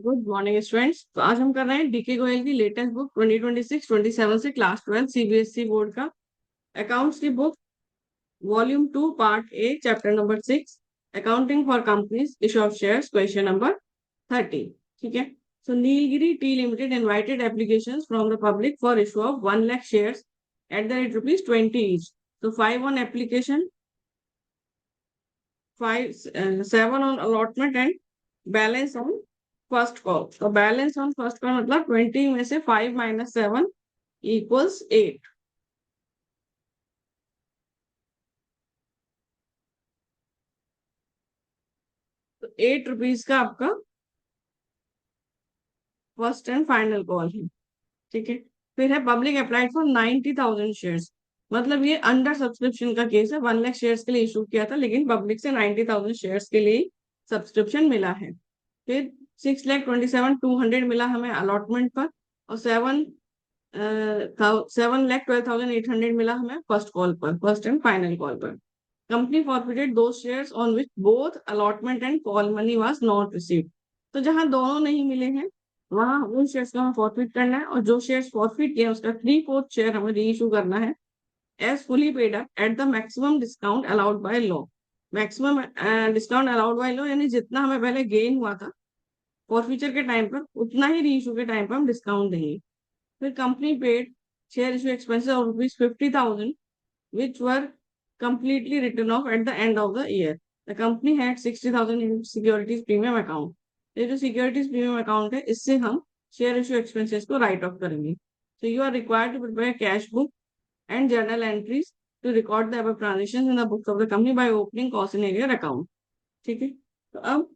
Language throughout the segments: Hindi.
Good morning students. तो आज हम कर रहे हैं डीके गोयल की लेटेस्ट बुक 2026-27 से क्लास 12 सीबीएसई बोर्ड का अकाउंट्स की book volume 2 part A chapter number 6 accounting for companies issue of shares question number 30। ठीक है। So Nilgiri tea limited invited applications from the public for issue of 1 lakh shares at the rate rupees 20 each. तो 5 on application, 7 on allotment and balance on first call. तो बैलेंस ऑन फर्स्ट कॉल मतलब 20 में से 5 माइनस 7 इक्वल्स 8। तो 8 रुपीज का आपका फर्स्ट एंड फाइनल कॉल है। ठीक है। फिर है पब्लिक अप्लाइड फॉर 90,000 शेयर्स। मतलब ये अंडर सब्सक्रिप्शन का केस है। 1 लाख शेयर्स के लिए इशू किया था, लेकिन पब्लिक से 90,000 शेयर्स के लिए सब्सक्रिप्शन मिला है। फिर 6,27,200 मिला हमें अलॉटमेंट पर, और 7,12,800 मिला हमें फर्स्ट कॉल पर, फर्स्ट एंड फाइनल कॉल पर। कंपनी फॉरफिटेड दो shares on which both allotment and call money was not received. तो जहां दोनों नहीं मिले हैं वहां उन शेयर्स को हमें फॉरफिट करना है, और जो शेयर्स फॉरफिट किए उसका 3/4 शेयर हमें री इशू करना है as fully paid up at the maximum discount allowed by law. Maximum discount allowed by law यानी जितना हमें पहले गेन हुआ था फॉरफीचर के टाइम पर, उतना ही री इशू के टाइम पर हम डिस्काउंट देंगे। फिर company paid share issue expenses of rupees 50,000 which were completely written off at the end of the year. The company had 60,000 in securities premium account. ये जो securities premium account है इससे हम share issue expenses को write off करेंगे. So you are required to prepare cash book and journal entries to record the above transactions in the books of the company by opening cost in area account. ठीक है। तो अब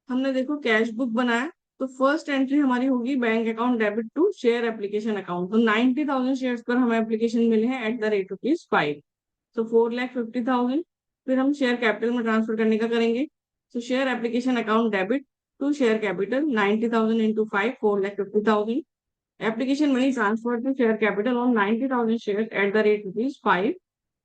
हमने देखो कैश बुक बनाया, तो फर्स्ट एंट्री हमारी होगी bank account debit to share application account. तो 90,000 शेयर्स पर हमें एप्लीकेशन मिले हैं एट द रेट रुपीज 5। तो 4,50,000 फिर हम शेयर कैपिटल में ट्रांसफर करने का करेंगे। तो share application account debit to share capital 90,000 into 5 4,50,000। Application money transfer to share capital on 90,000 share at the rate rupees 5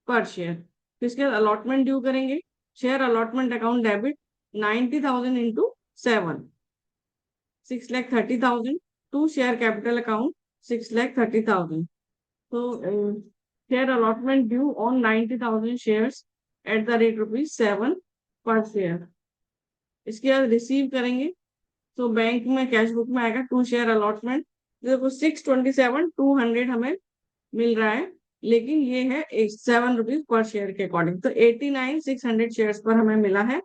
per share. फिर इसके बाद अलॉटमेंट ड्यू करेंगे। Share allotment account debit 90,000 into 7 6,30,000 to share capital account 6,30,000। So, share allotment due on 90,000 shares at the rate rupees 7 per share। इसके बाद रिसीव करेंगे। तो बैंक में कैश बुक में आएगा टू शेयर अलॉटमेंट। देखो 627,200 हमें मिल रहा है, लेकिन ये है 7 रुपीज पर शेयर के अकॉर्डिंग। तो 89,600 शेयर्स पर हमें मिला है।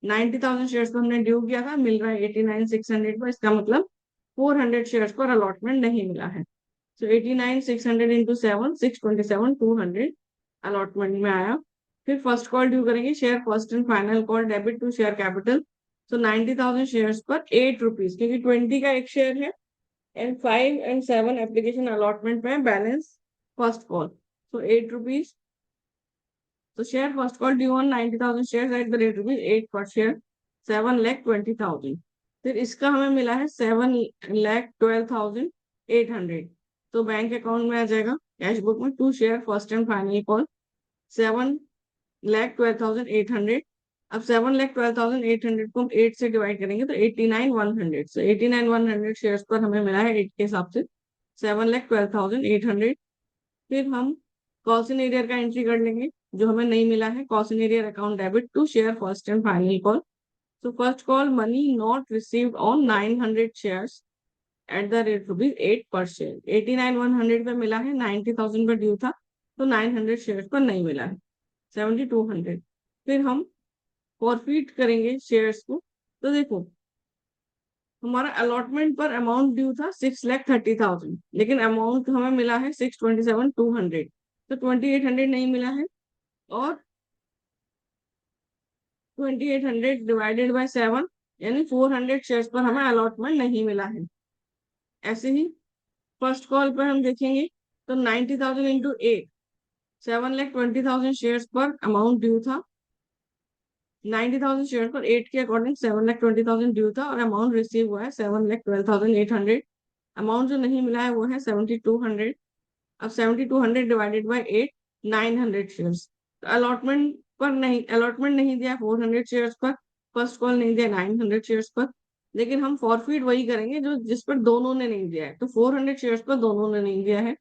90,000 शेयर्स पर हमने ड्यू किया था, मिल रहा है 89,600 पर। इसका मतलब 400 शेयर्स पर अलॉटमेंट नहीं मिला है। So 89,600 इंटू 7 627,200 अलॉटमेंट में आया। फिर फर्स्ट कॉल ड्यू करेंगे। Share first and final call debit to share capital. तो 90,000 शेयर्स पर 8 रुपीज, क्योंकि 20 का एक शेयर है, एंड 5 एंड 7 एप्लीकेशन अलॉटमेंट में बैलेंस फर्स्ट कॉल। तो 8 रुपीज। तो share first call due on 90,000 share at the rate rupees 8 पर शेयर 7,20,000। फिर इसका हमें मिला है 7,12,800। तो बैंक अकाउंट में आ जाएगा कैश बुक में to share first and final call 7,12,800। अब 7,12,800 को हम 8 से डिवाइड करेंगे तो 89,100। so 89,100 शेयर्स पर हमें मिला है 8 के हिसाब से 7,12,800। फिर हम कॉस्ट इन एरियर का एंट्री कर लेंगे, जो हमें नहीं मिला है। कॉस्ट in arrear account debit to share first and final call. So first call money not received on 900 shares at the rate rupees 8 per share। 89,100 पे मिला है, 90,000 पे ड्यू था, तो 900 शेयर्स पर नहीं मिला है, 7,200। फिर हम फॉरफिट करेंगे शेयर्स को। तो देखो हमारा अलॉटमेंट पर अमाउंट ड्यू था 6,30,000, लेकिन अमाउंट हमें मिला है 627,200। तो 2,800 नहीं मिला है, और 2,800 डिवाइडेड बाय 7 यानी 400 शेयर्स पर हमें अलॉटमेंट नहीं मिला है। ऐसे ही फर्स्ट कॉल पर हम देखेंगे। तो 90,000 इंटू 8 7,20,000 शेयर्स पर अमाउंट ड्यू था। 90,000 शेयर पर 8 के अकॉर्डिंग 7,20,000 ड्यू था, और अमाउंट रिसीव हुआ है 7,12,800। अमाउंट जो नहीं मिला है वो है 7,200। अब 7,200 डिवाइडेड बाई 8 900 शेयर्स। अलॉटमेंट नहीं दिया 400 शेयर्स पर, फर्स्ट कॉल नहीं दिया 900 शेयर्स पर। लेकिन हम फॉरफिट वही करेंगे जो जिस पर दोनों ने नहीं दिया है। तो 400 शेयर्स पर दोनों ने नहीं दिया है,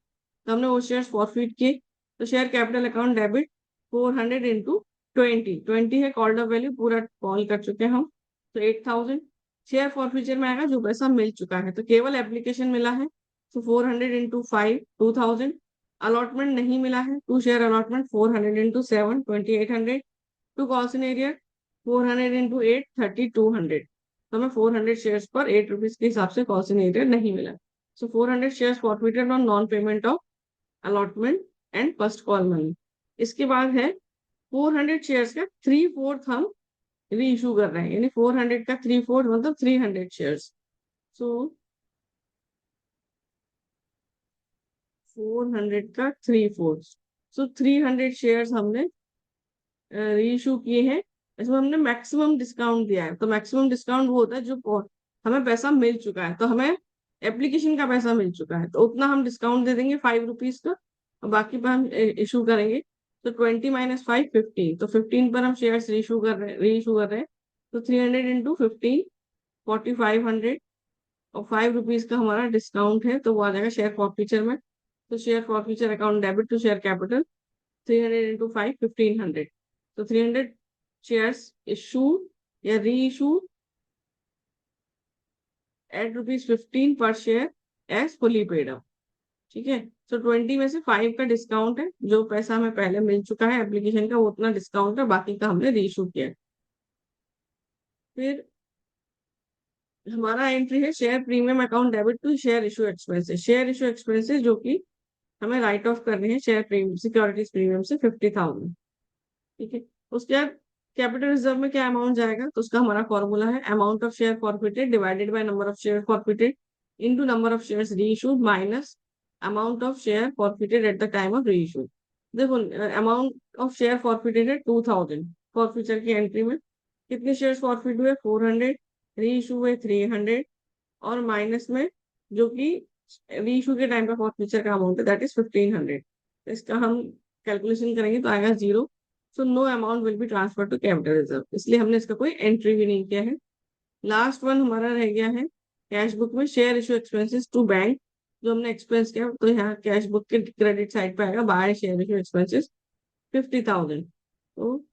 तो हमने वो शेयर्स फॉरफिट किए। तो share capital account debit 400 into 20 है कॉल्ड अप वैल्यू, पूरा कॉल कर चुके हैं हम। तो 8000 शेयर फॉरफिचर में आएगा जो पैसा मिल चुका है, तो केवल एप्लीकेशन मिला है, तो 400 इंटू 5 2000। अलॉटमेंट नहीं मिला है, to share allotment 400 into 7 2800। To calls in arrear 400 into 8 3200। तो हमें 400 शेयर्स पर 8 रुपीज के हिसाब से कॉल्सन एरिया नहीं मिला। सो 400 shares forfeited on non payment of allotment and first call money. इसके बाद है 400 शेयर्स का 3/4 हम री इशू कर रहे हैं, यानी 400 का 3/4 मतलब 300 शेयर्स। सो 400 का 3/4, सो 300 शेयर्स हमने री इशू किए हैं। इसमें हमने मैक्सिमम डिस्काउंट दिया है, तो मैक्सिमम डिस्काउंट वो होता है जो हमें पैसा मिल चुका है, तो हमें एप्लीकेशन का पैसा मिल चुका है, तो उतना हम डिस्काउंट दे देंगे 5 रुपीज का, और बाकी पर हम इशू करेंगे। तो 20 माइनस 5 15, तो 15 पर हम शेयर री इशू कर रहे हैं। तो 300 इंटू 15 4500, और 5 रुपीज का हमारा डिस्काउंट है, तो वो आ जाएगा शेयर फॉरफीचर में। तो share forfeiture account debit to share capital 300 into 5 1500। तो 300 शेयर्स इशू या री issue at ₹15 per share as fully paid up. ठीक है, तो 20 में से 5 का डिस्काउंट है, जो पैसा हमें पहले मिल चुका है एप्लीकेशन का वो उतना डिस्काउंट है, बाकी का हमने री इशू किया है। फिर हमारा एंट्री है share premium account debit to share issue expenses. Share issue expenses जो कि हमें राइट ऑफ करने हैं शेयर प्रीमियम सिक्योरिटीज प्रीमियम से 50,000। ठीक है, उसके बाद कैपिटल रिजर्व में क्या अमाउंट जाएगा, तो उसका हमारा फॉर्मूला है amount of share forfeited divided by number of share forfeited into number of shares reissued minus amount of share forfeited at the time of reissue. देखो, अमाउंट ऑफ शेयर फॉरफिटेड है 2000 फॉरफिचर की एंट्री में। कितने शेयर फॉरफिट हुए 400, री इशू हुए 300, और माइनस में जो कि री इशू के टाइम का फॉरफिचर का अमाउंट है दैट इज 1500। इसका हम कैलकुलेशन करेंगे तो आएगा 0। So no amount will be transfer to capital reserve, इसलिए हमने इसका कोई एंट्री भी नहीं किया है। लास्ट वन हमारा रह गया है कैश बुक में share issue expenses to bank, जो हमने एक्सपेंस किया, तो यहाँ कैश बुक के क्रेडिट साइड पे आएगा बाय शेयर इशू एक्सपेंसेस 50,000। तो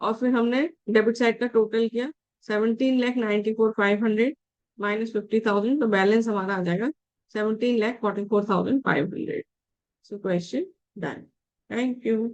और फिर हमने डेबिट साइड का टोटल किया 17,94,500 माइनस 50,000, तो बैलेंस हमारा आ जाएगा 17,44,500। So question done. Thank you.